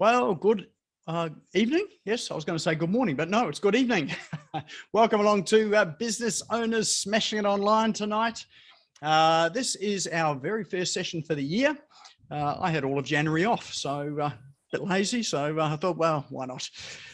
Well, good evening. Yes, I was going to say good morning, but no, it's good evening. Welcome along to Business Owners Smashing It Online tonight. This is our very first session for the year. I had all of January off, so a bit lazy, so I thought, well, why not?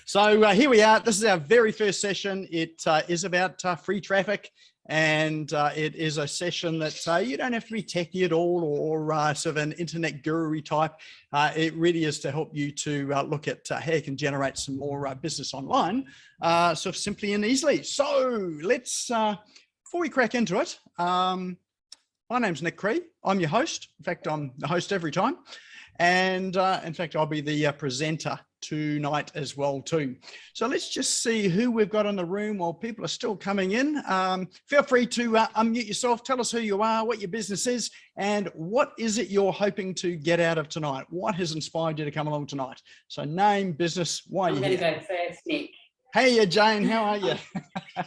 So here we are. This is our very first session. It is about free traffic. And it is a session that you don't have to be techie at all or sort of an internet guru type. It really is to help you to look at how you can generate some more business online, sort of simply and easily. So let's, before we crack into it, my name's Nick Cree. I'm your host. In fact, I'm the host every time. And in fact, I'll be the presenter tonight as well too. So let's just see who we've got in the room while people are still coming in. Feel free to unmute yourself. Tell us who you are, what your business is, and what is it you're hoping to get out of tonight? What has inspired you to come along tonight? So name, business, why are you here? I'm going to go first, Nick. Hey, Jane, how are you?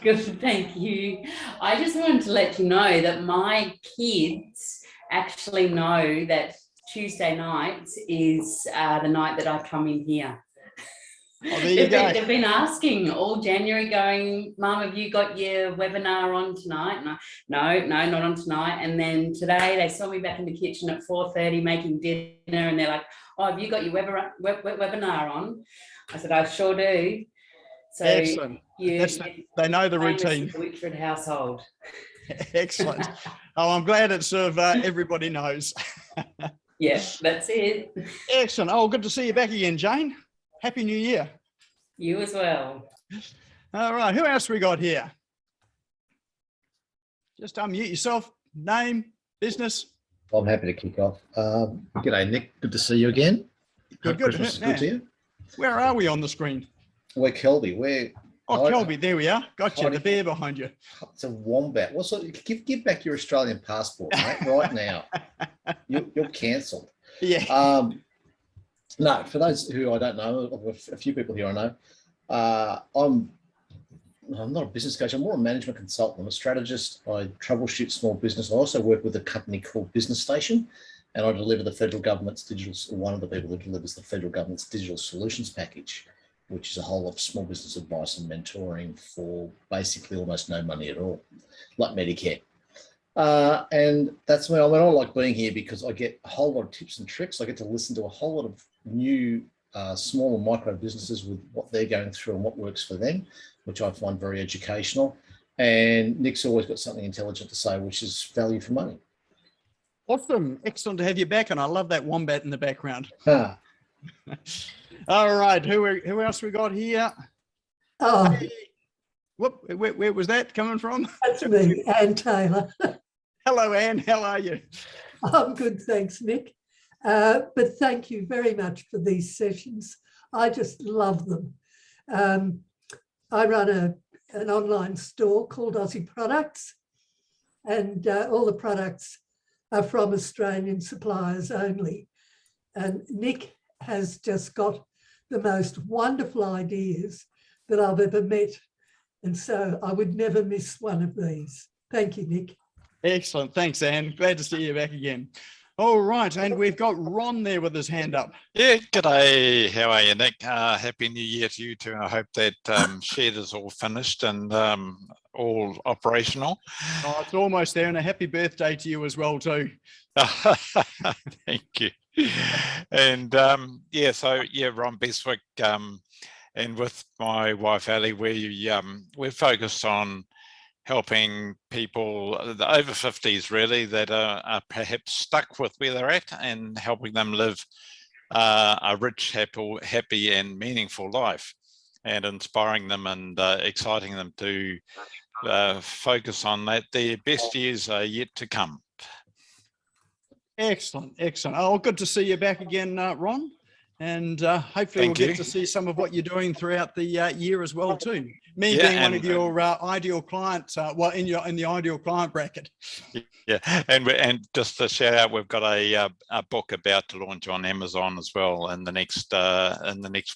Good, thank you. I just wanted to let you know that my kids actually know that Tuesday nights is the night that I come in here. Oh, there you go. They've been asking all January, going, Mum, have you got your webinar on tonight? And no, not on tonight. And then today they saw me back in the kitchen at 4:30 making dinner, and they're like, oh, have you got your webinar on? I said, I sure do. So excellent. They know the routine. The Whitford household. Excellent. Oh, I'm glad it's sort of everybody knows. Yeah, that's it. Excellent. Oh, good to see you back again, Jane. Happy New Year. You as well. All right. Who else we got here? Just unmute yourself. Name, business. I'm happy to kick off. G'day, Nick. Good to see you again. Good. Christmas is good to you. Where are we on the screen? We're Kelby. Kelby. There we are. Got you. The bear behind you. It's a wombat. What sort? Give back your Australian passport, mate, right now. You're cancelled. Yeah. No, for those who I don't know, a few people here I know. I'm not a business coach. I'm more a management consultant. I'm a strategist. I troubleshoot small business. I also work with a company called Business Station, and I deliver the federal government's digital. One of the people who delivers the federal government's digital solutions package, which is a whole lot of small business advice and mentoring for basically almost no money at all, like Medicare. And that's why I like being here, because I get a whole lot of tips and tricks. I get to listen to a whole lot of new small and micro businesses with what they're going through and what works for them, which I find very educational. And Nick's always got something intelligent to say, which is value for money. Awesome. Excellent to have you back. And I love that wombat in the background. All right. Who else we got here? Oh, hey. Where was that coming from? That's me, Anne Taylor. Hello, Anne. How are you? I'm good, thanks, Nick. But thank you very much for these sessions. I just love them. I run an online store called Aussie Products, and all the products are from Australian suppliers only. And Nick has just got the most wonderful ideas that I've ever met. And so I would never miss one of these. Thank you, Nick. Excellent. Thanks, Anne. Glad to see you back again. All right. And we've got Ron there with his hand up. Yeah, g'day. How are you, Nick? Happy New Year to you too. I hope that shed is all finished and all operational. Oh, it's almost there. And a happy birthday to you as well too. Thank you. And Ron Beswick, and with my wife Ali, we're focused on helping people over 50s really that are perhaps stuck with where they're at, and helping them live a rich, happy and meaningful life, and inspiring them and exciting them to focus on that. Their best years are yet to come. Excellent. Oh, good to see you back again, Ron. And hopefully we'll get to see some of what you're doing throughout the year as well too. Me being one of your ideal clients, in the ideal client bracket. Yeah, and just to shout out, we've got a book about to launch on Amazon as well in the next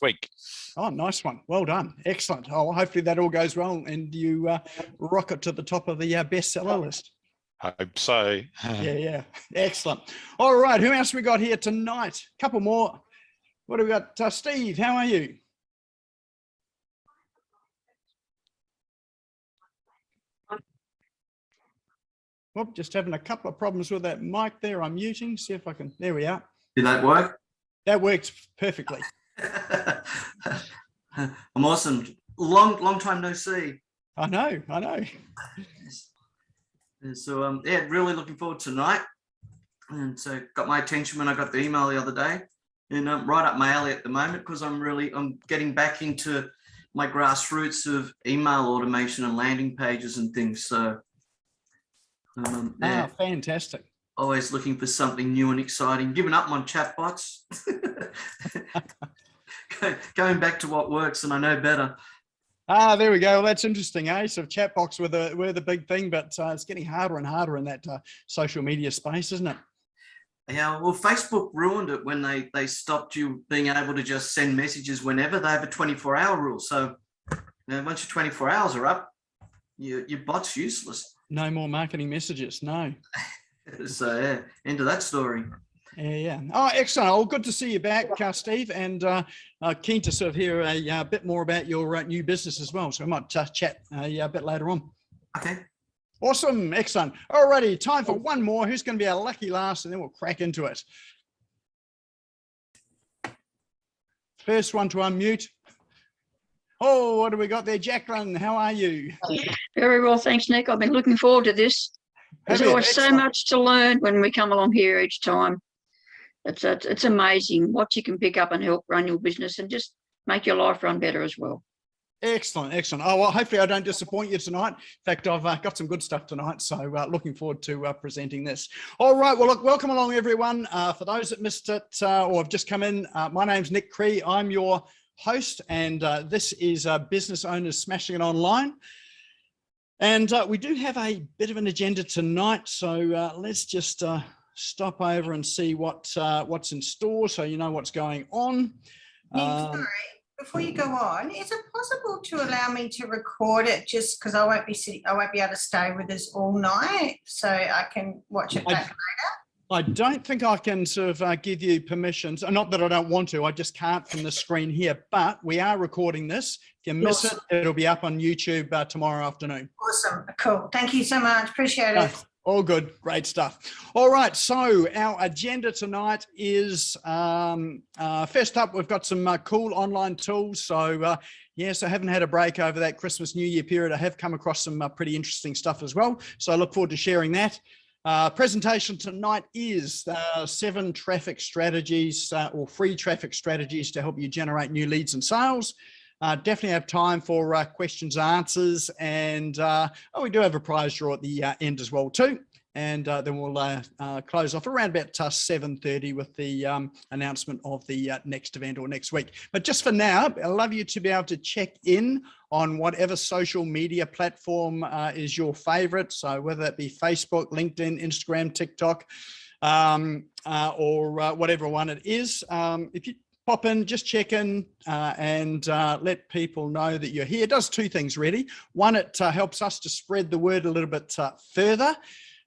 week. Oh, nice one. Well done. Excellent. Oh, hopefully that all goes well and you rocket to the top of the bestseller list. Hope so. Yeah. Excellent. All right. Who else we got here tonight? Couple more. What do we got? Steve, how are you? Oh, just having a couple of problems with that mic there. I'm muting. See if I can. There we are. Did that work? That worked perfectly. I'm awesome. Long time no see. I know. And so yeah, really looking forward to tonight. And so got my attention when I got the email the other day, and right up my alley at the moment, because I'm getting back into my grassroots of email automation and landing pages and things. So yeah, fantastic. always looking for something new and exciting. Giving up on chatbots. Going back to what works, and I know better. There we go. Well, that's interesting, eh? So chatbots were the big thing, but it's getting harder and harder in that social media space, isn't it? Yeah, well, Facebook ruined it when they stopped you being able to just send messages whenever. They have a 24-hour rule. So once your 24 hours are up, your bot's useless. No more marketing messages, no. So yeah, end of that story. Yeah. Oh, excellent. Oh, good to see you back, Steve, and keen to sort of hear a bit more about your new business as well. So I might chat a bit later on. Okay. Awesome. Excellent. Alrighty, time for one more. Who's going to be our lucky last, and then we'll crack into it. First one to unmute. Oh, what do we got there? Jacqueline, how are you? Very well, thanks, Nick. I've been looking forward to this. There's always so much to learn when we come along here each time. It's amazing what you can pick up and help run your business and just make your life run better as well. Excellent, excellent. Oh, well, hopefully I don't disappoint you tonight. In fact, I've got some good stuff tonight, so looking forward to presenting this. All right, well, look, welcome along, everyone. For those that missed it or have just come in, my name's Nick Cree. I'm your host, and this is Business Owners Smashing It Online. And we do have a bit of an agenda tonight, so let's just stop over and see what's in store, so you know what's going on. Nick, sorry, before you go on, is it possible to allow me to record it just because I won't be able to stay with us all night, so I can watch it back later? I don't think I can sort of give you permissions. Not that I don't want to, I just can't from the screen here, but we are recording this. If you miss it, it'll be up on YouTube tomorrow afternoon. Awesome, cool. Thank you so much, appreciate it. All good, great stuff. All right, so our agenda tonight is, first up, we've got some cool online tools. So yes, I haven't had a break over that Christmas New Year period. I have come across some pretty interesting stuff as well. So I look forward to sharing that. Presentation tonight is 7 traffic strategies or free traffic strategies to help you generate new leads and sales. Definitely have time for questions and answers, and we do have a prize draw at the end as well too. And then we'll close off around about 7:30 with the announcement of the next event or next week. But just for now, I'd love you to be able to check in on whatever social media platform is your favorite. So whether that be Facebook, LinkedIn, Instagram, TikTok, or whatever one it is. If you pop in, just check in and let people know that you're here. It does 2 things really. One, it helps us to spread the word a little bit further.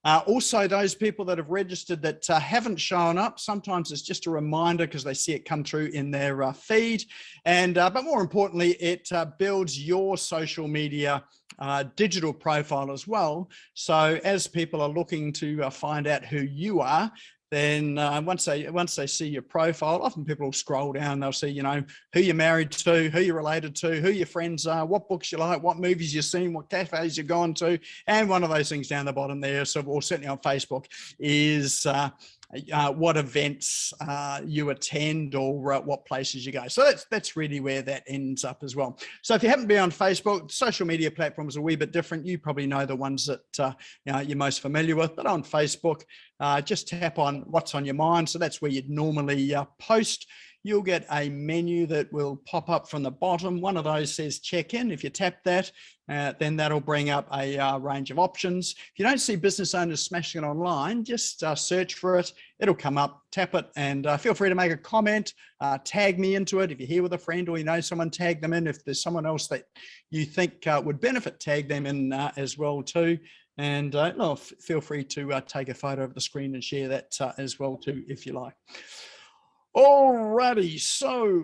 Also, those people that have registered that haven't shown up, sometimes it's just a reminder because they see it come through in their feed. And but more importantly, it builds your social media digital profile as well. So as people are looking to find out who you are, then once they see your profile, often people will scroll down, they'll see, you know, who you're married to, who you're related to, who your friends are, what books you like, what movies you've seen, what cafes you've gone to. And one of those things down the bottom there, so, or certainly on Facebook, is what events you attend or what places you go. So that's really where that ends up as well. So if you haven't been on Facebook, social media platforms are a wee bit different. You probably know the ones that you know, you're most familiar with, but on Facebook, just tap on what's on your mind. So that's where you'd normally post. You'll get a menu that will pop up from the bottom. One of those says check in. If you tap that, then that'll bring up a range of options. If you don't see Business Owners Smashing It Online, just search for it. It'll come up, tap it, and feel free to make a comment, tag me into it. If you're here with a friend or you know someone, tag them in. If there's someone else that you think would benefit, tag them in as well too. And feel free to take a photo of the screen and share that as well too, if you like. Alrighty, so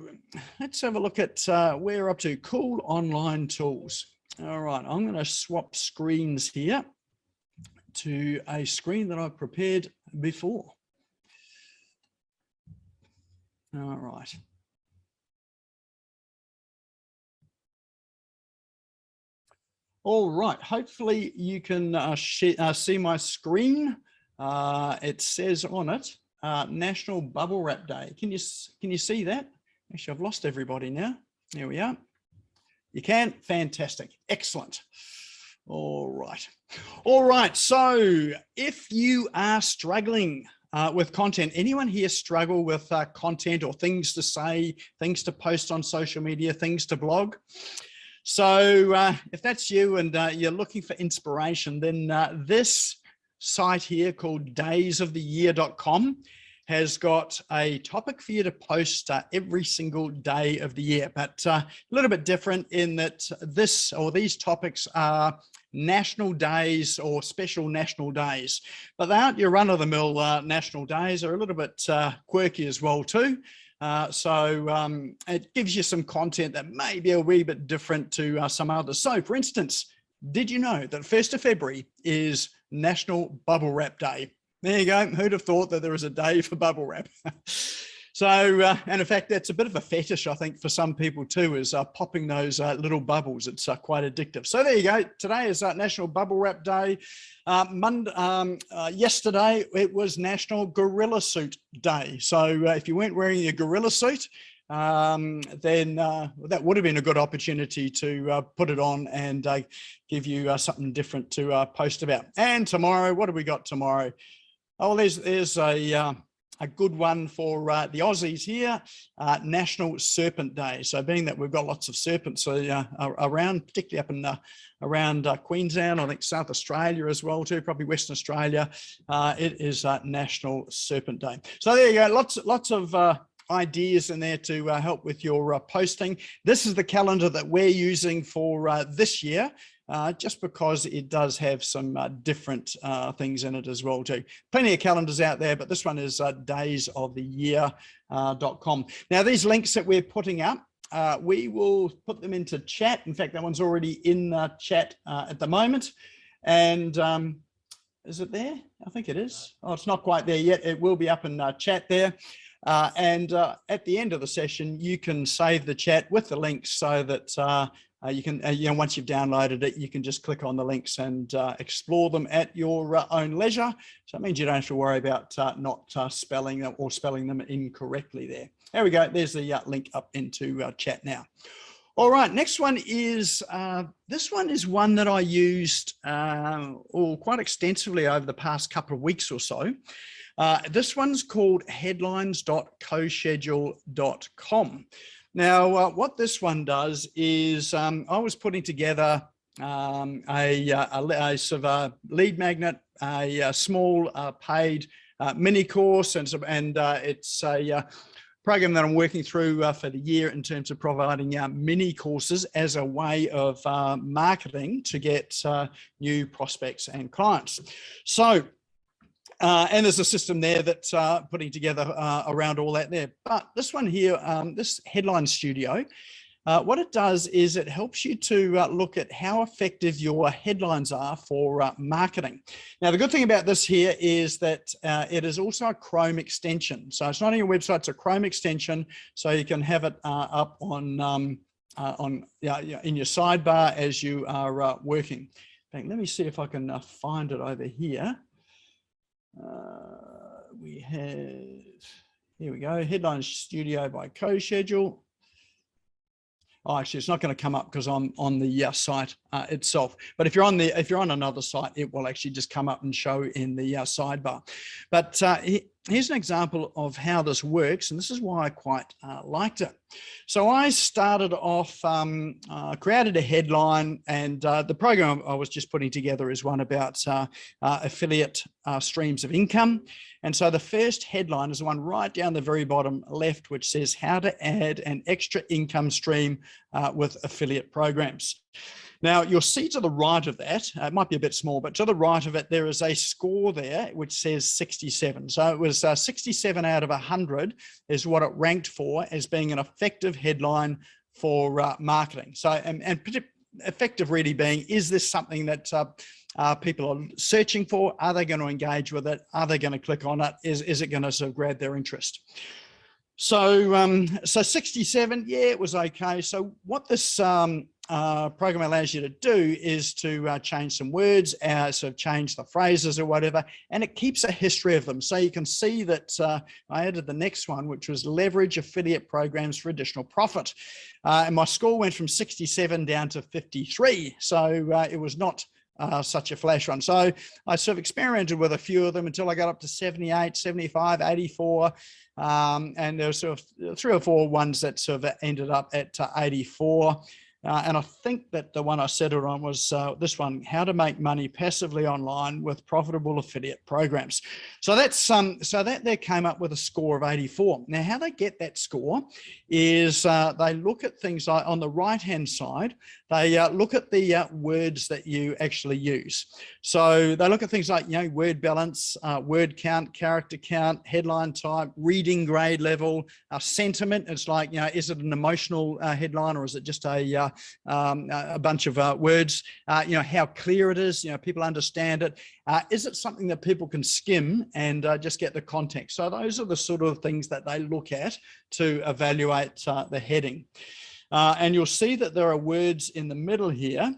let's have a look at where we're up to. Cool online tools. All right, I'm going to swap screens here to a screen that I've prepared before. All right. All right, hopefully you can see my screen. It says on it, National Bubble Wrap Day. Can you see that? Actually, I've lost everybody now. There we are. You can? Fantastic. Excellent. All right. All right. So if you are struggling with content, anyone here struggle with content or things to say, things to post on social media, things to blog? So if that's you and you're looking for inspiration, then this site here called daysoftheyear.com has got a topic for you to post every single day of the year, but a little bit different in that these topics are national days or special national days, but they aren't your run-of-the-mill national days. They're a little bit quirky as well too. So it gives you some content that may be a wee bit different to some others. So for instance, did you know that 1st of February is National Bubble Wrap Day? There you go. Who'd have thought that there was a day for bubble wrap? So, and in fact, that's a bit of a fetish, I think, for some people too, is popping those little bubbles. It's quite addictive. So there you go. Today is National Bubble Wrap Day. Yesterday, it was National Gorilla Suit Day. So if you weren't wearing your gorilla suit, then that would have been a good opportunity to put it on and give you something different to post about. And tomorrow, what have we got tomorrow? Oh, there's a good one for the Aussies here, National Serpent Day. So being that we've got lots of serpents around, particularly up in around Queensland, I think South Australia as well too, probably Western Australia, it is National Serpent Day. So there you go, lots of ideas in there to help with your posting. This is the calendar that we're using for this year. Just because it does have some different things in it as well too. Plenty of calendars out there, but this one is daysoftheyear.com. Now these links that we're putting up, we will put them into chat. In fact, that one's already in chat at the moment. And is it there? I think it is. Oh, it's not quite there yet. It will be up in chat there. And at the end of the session, you can save the chat with the links so that you can, once you've downloaded it, you can just click on the links and explore them at your own leisure. So it means you don't have to worry about not spelling them or spelling them incorrectly there. There we go. There's the link up into chat now. All right, next one is, this one is one that I used quite extensively over the past couple of weeks or so. This one's called headlines.coschedule.com. Now, what this one does is I was putting together a sort of lead magnet, a small paid mini course, and it's a program that I'm working through for the year in terms of providing mini courses as a way of marketing to get new prospects and clients. So, and there's a system there that's putting together around all that there. But this one here, this Headline Studio, what it does is it helps you to look at how effective your headlines are for marketing. Now, the good thing about this here is that it is also a Chrome extension. So it's not on your website, it's a Chrome extension. So you can have it up in your sidebar as you are working. In fact, let me see if I can find it over here. We have, here we go, Headline Studio by CoSchedule. Oh, actually, it's not going to come up because I'm on the site itself. But if you're on another site, it will actually just come up and show in the sidebar. But here's an example of how this works, and this is why I quite liked it. So I started off, created a headline, and the program I was just putting together is one about affiliate streams of income. And so the first headline is the one right down the very bottom left, which says how to add an extra income stream with affiliate programs. Now you'll see to the right of that, it might be a bit small, but to the right of it, there is a score there which says 67. So it was 67 out of 100 is what it ranked for as being an effective headline for marketing. So, and effective really being, is this something that people are searching for? Are they going to engage with it? Are they going to click on it? Is it going to sort of grab their interest? So, so 67, yeah, it was okay. So what this program allows you to do is to change some words, sort of change the phrases or whatever, and it keeps a history of them. So you can see that I added the next one, which was leverage affiliate programs for additional profit. And my score went from 67 down to 53. So it was not such a flash one. So I sort of experimented with a few of them until I got up to 78, 75, 84. And there were sort of 3 or 4 ones that sort of ended up at 84. And I think that the one I settled on was this one, how to make money passively online with profitable affiliate programs. So that's so that there came up with a score of 84. Now, how they get that score is they look at things like on the right-hand side, they look at the words that you actually use. So they look at things like, you know, word balance, word count, character count, headline type, reading grade level, sentiment. It's like, you know, is it an emotional headline or is it just a bunch of words? You know, how clear it is, you know, people understand it. Is it something that people can skim and just get the context? So those are the sort of things that they look at to evaluate the heading. And you'll see that there are words in the middle here.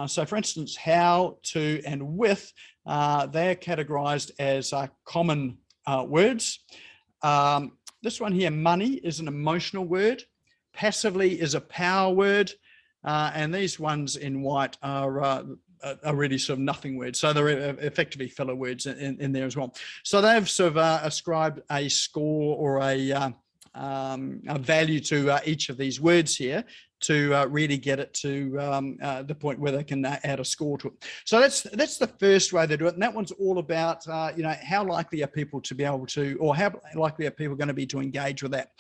So for instance, how, to, and with, they're categorized as common words. This one here, money, is an emotional word. Passively is a power word. And these ones in white are really sort of nothing words. So they're effectively filler words in there as well. So they've sort of ascribed a score or a value to each of these words here to really get it to the point where they can add a score to it. So that's the first way they do it. And that one's all about, you know, how likely are people to be able to, or how likely are people going to be to engage with that.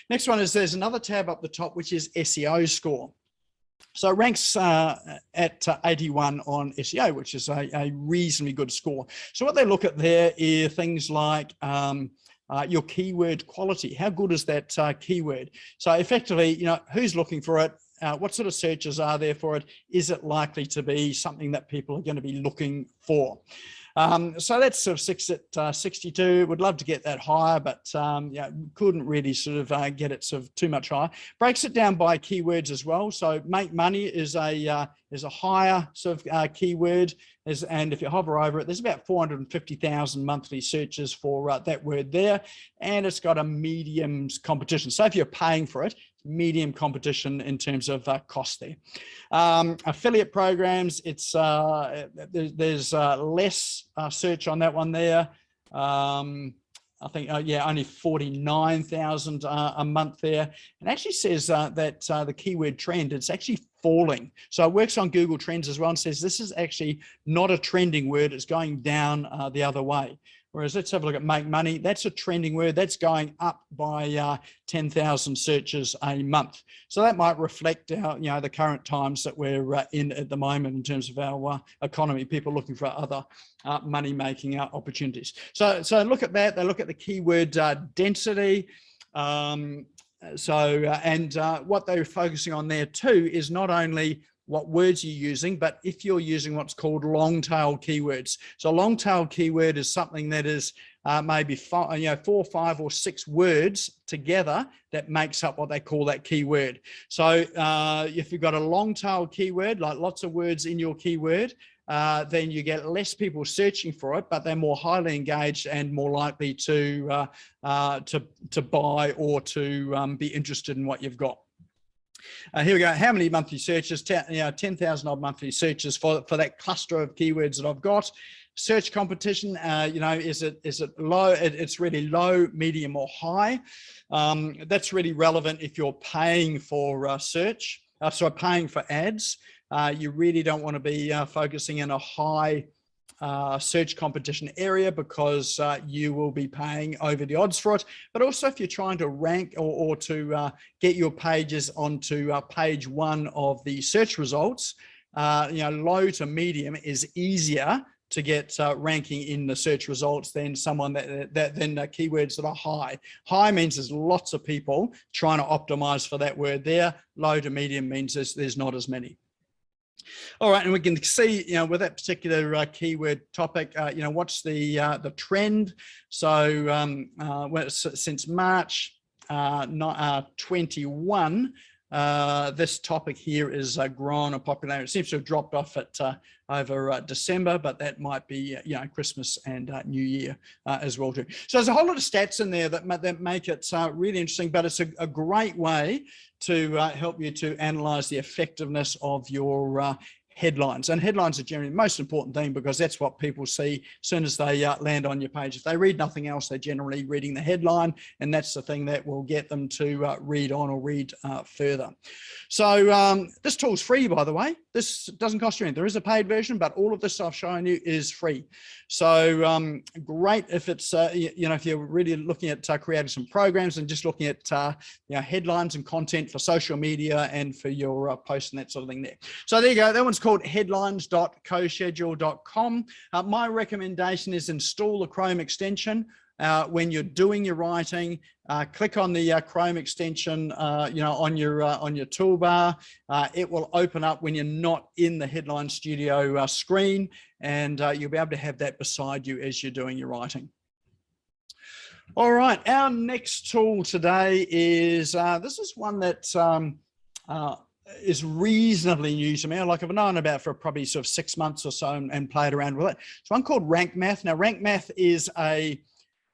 Next one is there's another tab up the top, which is SEO score. So it ranks at 81 on SEO, which is a reasonably good score. So what they look at there are things like your keyword quality. How good is that keyword? So effectively, you know, who's looking for it? What sort of searches are there for it? Is it likely to be something that people are going to be looking for? So that's sort of 6 at 62. Would love to get that higher, but yeah, couldn't really sort of get it sort of too much higher. Breaks it down by keywords as well. So make money is a higher sort of keyword. And if you hover over it, there's about 450,000 monthly searches for that word there. And it's got a medium competition. So if you're paying for it, medium competition in terms of cost there. Affiliate programs, it's there's less search on that one there. I think, yeah, only 49,000 a month there. And actually says that the keyword trend, it's actually falling. So it works on Google Trends as well and says this is actually not a trending word, it's going down the other way. Whereas let's have a look at make money. That's a trending word. That's going up by 10,000 searches a month. So that might reflect our, you know, the current times that we're in at the moment in terms of our economy, people looking for other money-making opportunities. So look at that. They look at the keyword density. And what they're focusing on there too is not only what words you're using, but if you're using what's called long tail keywords. So a long tail keyword is something that is maybe 4, 5, or 6 words together that makes up what they call that keyword. So if you've got a long tail keyword, like lots of words in your keyword, then you get less people searching for it, but they're more highly engaged and more likely to buy or to be interested in what you've got. Here we go. How many monthly searches? 10,000 odd monthly searches for that cluster of keywords that I've got. Search competition, is it low? It's really low, medium, or high. That's really relevant if you're paying for search. Paying for ads. You really don't want to be focusing in a high search competition area because you will be paying over the odds for it. But also if you're trying to rank or to get your pages onto page 1 of the search results, low to medium is easier to get ranking in the search results than someone than keywords that are high. High means there's lots of people trying to optimize for that word there. Low to medium means there's not as many. All right, and we can see, with that particular keyword topic, what's the trend. So since March 21, this topic here is grown in popularity. It seems to have dropped off at over December, but that might be Christmas and New Year as well too. So there's a whole lot of stats in there that make it really interesting, but it's a great way to help you to analyze the effectiveness of your headlines. And headlines are generally the most important thing, because that's what people see as soon as they land on your page. If they read nothing else, they're generally reading the headline, and that's the thing that will get them to read on or read further. So this tool's free, by the way. This doesn't cost you anything. There is a paid version, but all of this I've shown you is free. So great if it's, if you're really looking at creating some programs and just looking at headlines and content for social media and for your posts and that sort of thing there. So there you go. That one's called headlines.coschedule.com. My recommendation is install the Chrome extension. When you're doing your writing, click on the Chrome extension, on your toolbar. It will open up when you're not in the Headline Studio screen, and you'll be able to have that beside you as you're doing your writing. All right, our next tool today is, this is one that is reasonably new to me. Like I've known about for probably sort of 6 months or so and played around with it. It's one called Rank Math. Now, Rank Math is a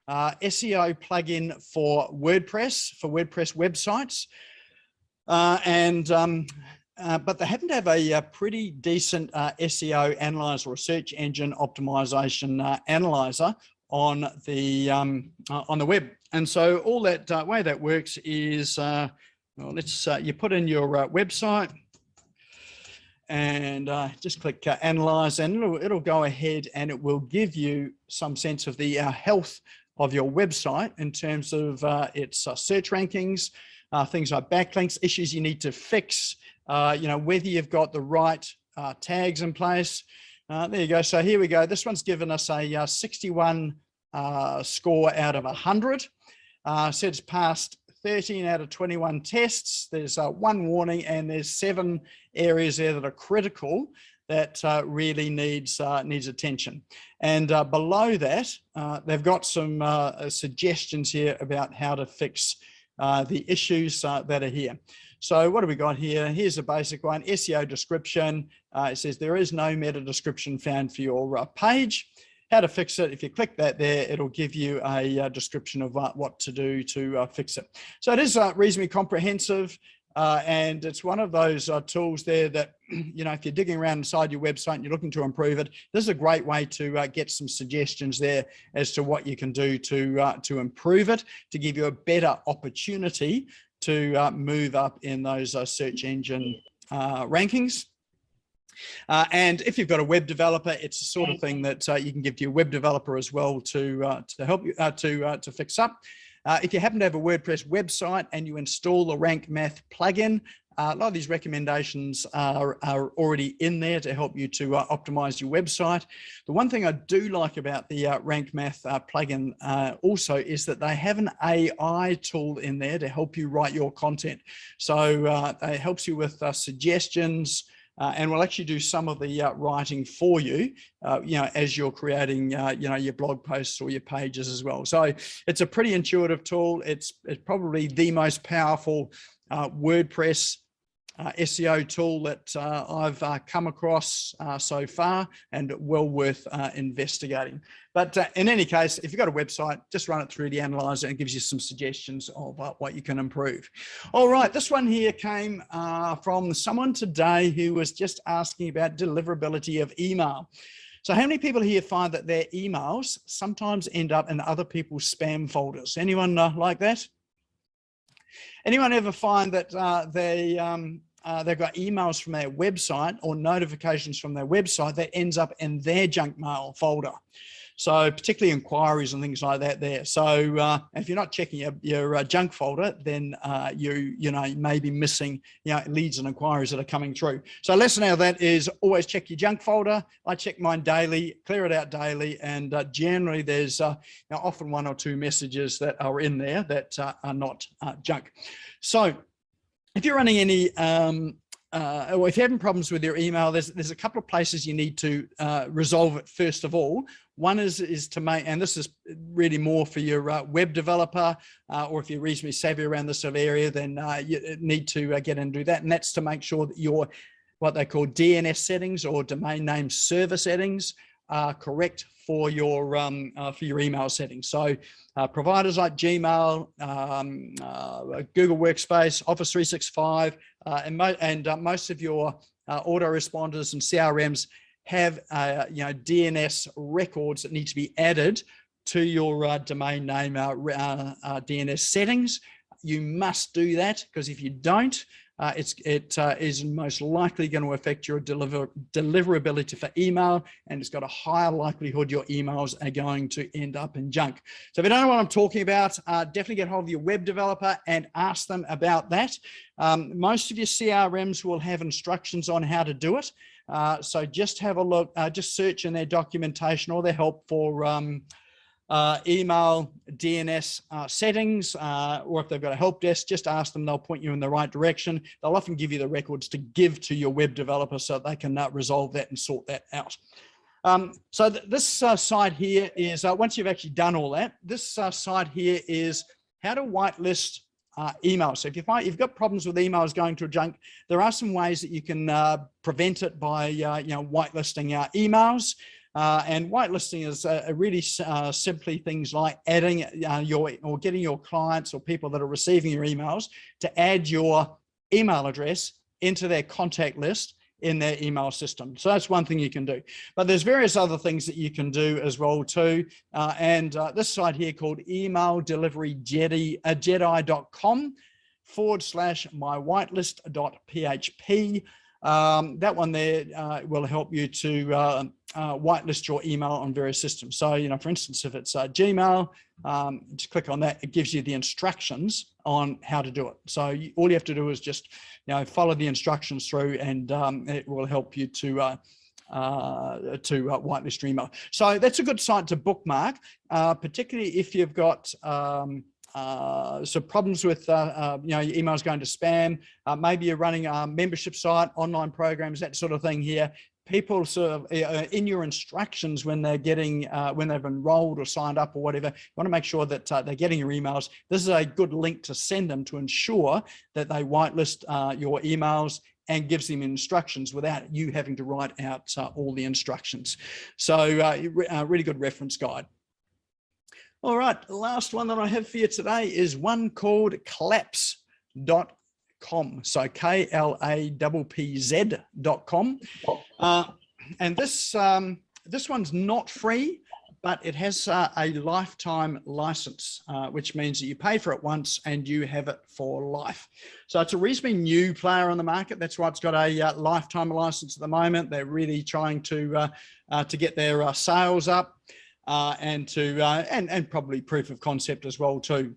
SEO plugin for WordPress websites, but they happen to have a pretty decent SEO analyzer or search engine optimization analyzer on the web. And so all that way that works is, you put in your website and just click analyze, and it'll go ahead and it will give you some sense of the health of your website in terms of its search rankings, things like backlinks, issues you need to fix, whether you've got the right tags in place. There you go. So here we go. This one's given us a 61 score out of 100. So it's passed 13 out of 21 tests. There's one warning, and there's 7 areas there that are critical that really needs attention. And below that, they've got some suggestions here about how to fix the issues that are here. So what have we got here? Here's a basic one, SEO description. It says there is no meta description found for your page. How to fix it? If you click that there, it'll give you a description of what to do to fix it. So it is reasonably comprehensive. And it's one of those tools there that, if you're digging around inside your website and you're looking to improve it, this is a great way to get some suggestions there as to what you can do to improve it, to give you a better opportunity to move up in those search engine rankings. And if you've got a web developer, it's the sort of thing that you can give to your web developer as well to help you to fix up. If you happen to have a WordPress website and you install the Rank Math plugin, a lot of these recommendations are already in there to help you to optimize your website. The one thing I do like about the Rank Math plugin also is that they have an AI tool in there to help you write your content. So it helps you with suggestions, and will actually do some of the writing for you, as you're creating, your blog posts or your pages as well. So it's a pretty intuitive tool. It's probably the most powerful WordPress SEO tool that I've come across so far, and well worth investigating. But in any case, if you've got a website, just run it through the analyzer and it gives you some suggestions of what you can improve. All right, this one here came from someone today who was just asking about deliverability of email. So how many people here find that their emails sometimes end up in other people's spam folders? Anyone like that? Anyone ever find that they've got emails from their website or notifications from their website that ends up in their junk mail folder? So particularly inquiries and things like that there. So if you're not checking your junk folder, then you may be missing leads and inquiries that are coming through. So a lesson out of that is always check your junk folder. I check mine daily, clear it out daily, and generally there's often 1 or 2 messages that are in there that are not junk. So if you're running any or if you're having problems with your email, there's a couple of places you need to resolve it first of all. One is to make, and this is really more for your web developer, or if you're reasonably savvy around this sort of area, then you need to get in and do that. And that's to make sure that your, what they call DNS settings or domain name server settings are correct for your email settings. So providers like Gmail, Google Workspace, Office 365, and most of your autoresponders and CRMs have DNS records that need to be added to your domain name DNS settings. You must do that, because if you don't, it is most likely going to affect your deliverability for email, and it's got a higher likelihood your emails are going to end up in junk. So if you don't know what I'm talking about, definitely get hold of your web developer and ask them about that. Most of your CRMs will have instructions on how to do it. So just have a look, just search in their documentation or their help for email DNS settings, or if they've got a help desk, just ask them. They'll point you in the right direction. They'll often give you the records to give to your web developer so they can resolve that and sort that out. So this side here is, once you've actually done all that, this side here is how to whitelist emails. So if you've got problems with emails going to a junk, there are some ways that you can prevent it by whitelisting emails. And whitelisting is really simply things like adding or getting your clients or people that are receiving your emails to add your email address into their contact list in their email system. So that's one thing you can do. But there's various other things that you can do as well too. And this site here called emaildeliveryjedi.com/mywhitelist.php. That one there will help you to whitelist your email on various systems. So, for instance, if it's Gmail, just click on that. It gives you the instructions on how to do it. So all you have to do is just, follow the instructions through, and it will help you to whitelist your email. So that's a good site to bookmark, particularly if you've got some problems with your emails going to spam. Maybe you're running a membership site, online programs, that sort of thing here. People sort of in your instructions when they're getting when they've enrolled or signed up or whatever, you want to make sure that they're getting your emails. This is a good link to send them to ensure that they whitelist your emails, and gives them instructions without you having to write out all the instructions. So really good reference guide. All right, the last one that I have for you today is one called Klappz.com. So KLAPPZ.com. And this one's not free, but it has a lifetime license, which means that you pay for it once and you have it for life. So it's a reasonably new player on the market. That's why it's got a lifetime license at the moment. They're really trying to get their sales up. And probably proof of concept as well too.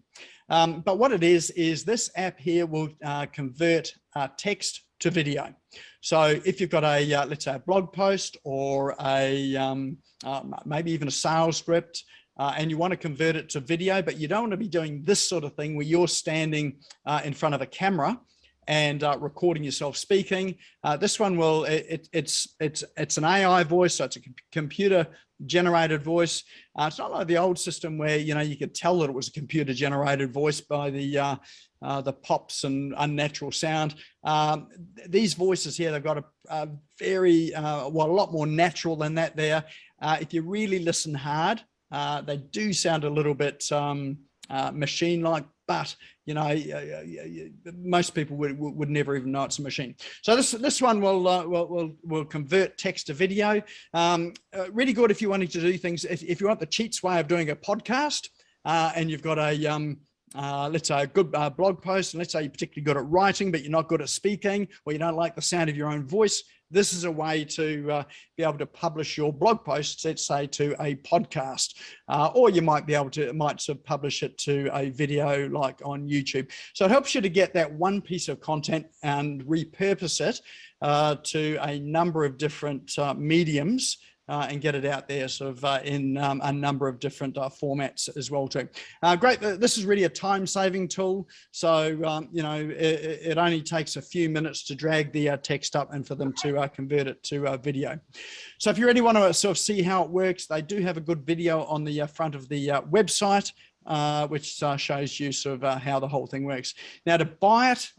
But what it is this app here will convert text to video. So if you've got a, let's say a blog post or a, maybe even a sales script, and you want to convert it to video, but you don't want to be doing this sort of thing where you're standing in front of a camera and recording yourself speaking. This one will, it's an AI voice, so it's a computer generated voice. It's not like the old system where you could tell that it was a computer generated voice by the pops and unnatural sound. These voices here, they've got a very a lot more natural than that there. If you really listen hard, they do sound a little bit machine-like, but most people would never even know it's a machine. So this one will convert text to video. Really good if you wanted to do things. If you want the cheats way of doing a podcast, and you've got a let's say a good blog post, and let's say you're particularly good at writing, but you're not good at speaking, or you don't like the sound of your own voice, this is a way to be able to publish your blog posts, let's say, to a podcast, or you might be able to, sort of publish it to a video like on YouTube. So it helps you to get that one piece of content and repurpose it to a number of different mediums, and get it out there sort of in a number of different formats as well too. Great. This is really a time-saving tool. So, you know, it only takes a few minutes to drag the text up and for them to convert it to video. So if you really want to sort of see how it works, they do have a good video on the front of the website, which shows you sort of how the whole thing works. Now to buy it,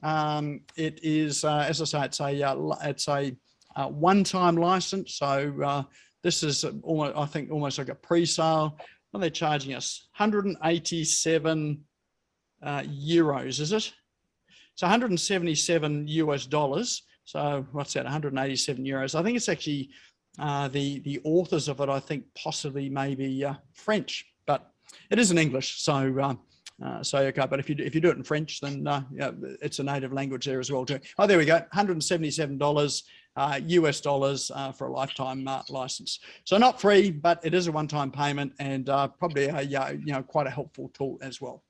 it is, as I say, it's a one-time license. So this is almost, I think, almost like a pre-sale. Well, they're charging us 187 euros, is it? So 177 US dollars. So what's that? 187 euros. I think it's actually the authors of it, I think possibly maybe French, but it is in English. So okay, but if you do it in French, then yeah, it's a native language there as well too. Oh, there we go, $177 US dollars for a lifetime license. So not free, but it is a one-time payment, and probably a, you know, quite a helpful tool as well.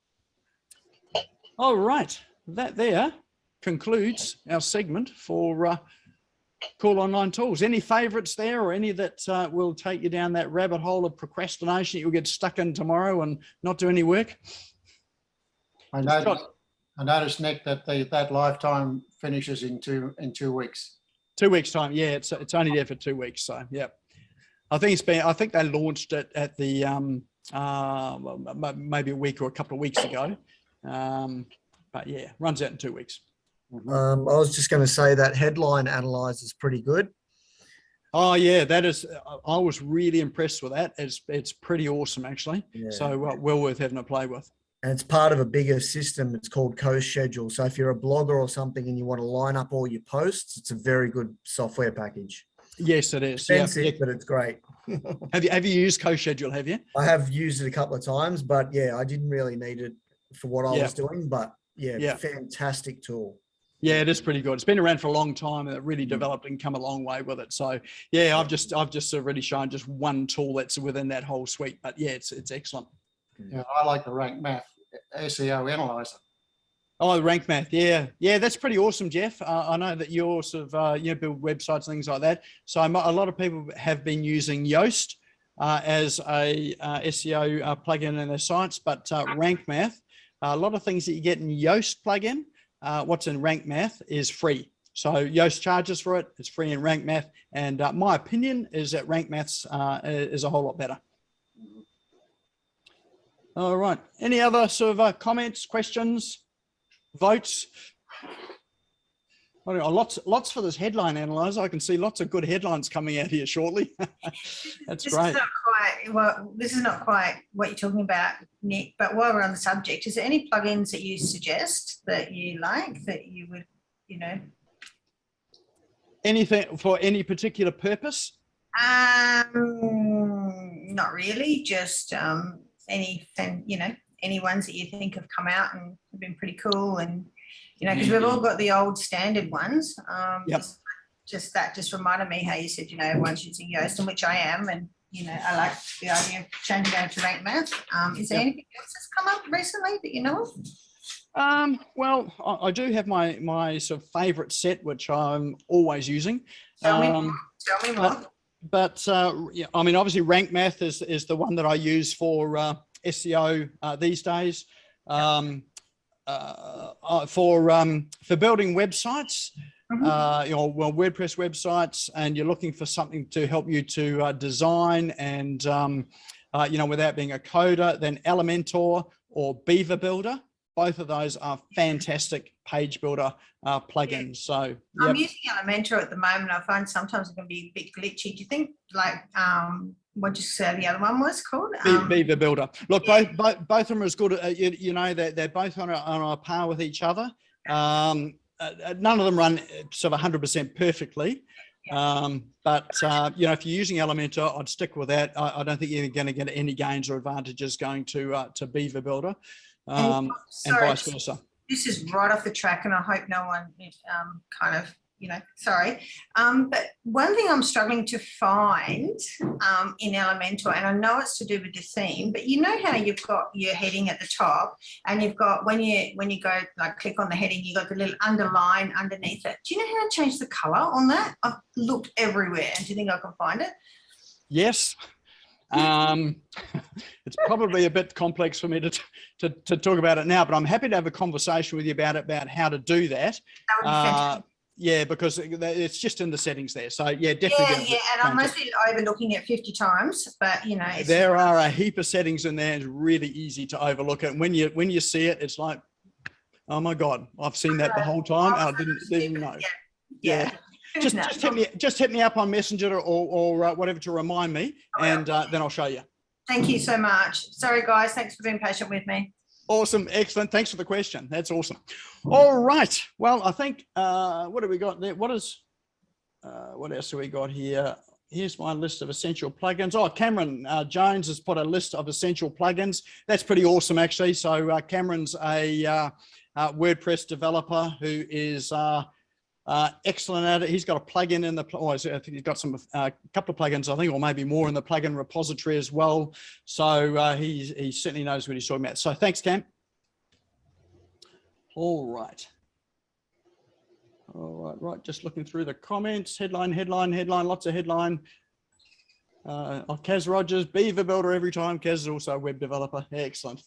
All right, that there concludes our segment for cool online tools. Any favorites there, or any that will take you down that rabbit hole of procrastination you'll get stuck in tomorrow and not do any work? I noticed, Nick, that that lifetime finishes in 2 weeks. 2 weeks time, yeah. It's only there for 2 weeks, so yeah. I think they launched it at the maybe a week or a couple of weeks ago, but yeah, runs out in 2 weeks. I was just going to say that headline analyzer is pretty good. Oh yeah, that is. I was really impressed with that. It's pretty awesome actually. Yeah. So well worth having a play with. And it's part of a bigger system. It's called CoSchedule. So if you're a blogger or something and you want to line up all your posts, it's a very good software package. Yes, it is. Expensive, yeah. But it's great. Have you used CoSchedule? Have you? I have used it a couple of times, but yeah, I didn't really need it for what I was doing. But yeah, fantastic tool. Yeah, it is pretty good. It's been around for a long time, and it really developed and come a long way with it. So yeah, I've just sort of really shown just one tool that's within that whole suite. But yeah, it's excellent. Yeah, I like the Rank Math SEO analyzer. Oh, the Rank Math, yeah, that's pretty awesome, Jeff. I know that you're sort of build websites, things like that. So a lot of people have been using Yoast as a SEO plugin in their sites, but Rank Math, a lot of things that you get in Yoast plugin, what's in Rank Math is free. So Yoast charges for it. It's free in Rank Math, and my opinion is that Rank Maths is a whole lot better. All right. Any other sort of comments, questions, votes? I don't know, lots for this headline analyzer. I can see lots of good headlines coming out here shortly. That's great. This is not quite what you're talking about, Nick, but while we're on the subject, is there any plugins that you suggest that you like, that you would, you know? Anything for any particular purpose? Not really, just anything, you know, any ones that you think have come out and have been pretty cool, and you know, because we've all got the old standard ones. Just reminded me how you said, you know, everyone's using Yoast, and which I am, and you know, I like the idea of changing over to Rank Math. Is there anything else that's come up recently that you know of? Well, I do have my sort of favorite set, which I'm always using. Tell me more. But yeah, I mean, obviously Rank Math is the one that I use for SEO these days. For building websites, you know, well, WordPress websites, and you're looking for something to help you to design and, you know, without being a coder, then Elementor or Beaver Builder. Both of those are fantastic page builder plugins. So I'm using Elementor at the moment. I find sometimes it can be a bit glitchy. Do you think, like, what did you say the other one was called? Beaver Builder. Look, both of them are as good. You know, they're both on a par with each other. None of them run sort of 100% perfectly. But you know, if you're using Elementor, I'd stick with that. I don't think you're going to get any gains or advantages going to Beaver Builder. And vice versa. This is right off the track, and I hope no one kind of sorry. But one thing I'm struggling to find in Elementor, and I know it's to do with the theme, but you know how you've got your heading at the top, and you've got when you go like click on the heading, you got the little underline underneath it. Do you know how to change the color on that? I've looked everywhere, and do you think I can find it? Yes. It's probably a bit complex for me to talk about it now, but I'm happy to have a conversation with you about how to do that. That would be fantastic. Yeah, because it's just in the settings there. So yeah, definitely. Yeah, and I'm mostly overlooking it 50 times, but you know, there are a heap of settings in there. It's really easy to overlook it. And when you see it, it's like, oh my God, I've seen that the whole time. I didn't even know. Yeah. Just hit me up on Messenger or whatever to remind me, and then I'll show you. Thank you so much. Sorry guys, thanks for being patient with me. Awesome, excellent. Thanks for the question. That's awesome. All right. Well, I think what have we got there? What else do we got here? Here's my list of essential plugins. Oh, Cameron Jones has put a list of essential plugins. That's pretty awesome, actually. So Cameron's a WordPress developer who is excellent at it. He's got a plugin in the, I think he's got a couple of plugins, I think, or maybe more in the plugin repository as well. So he certainly knows what he's talking about. So thanks, Cam. All right. Right. Just looking through the comments. Headline, lots of headline. Kaz Rogers, Beaver Builder every time. Kaz is also a web developer. Excellent.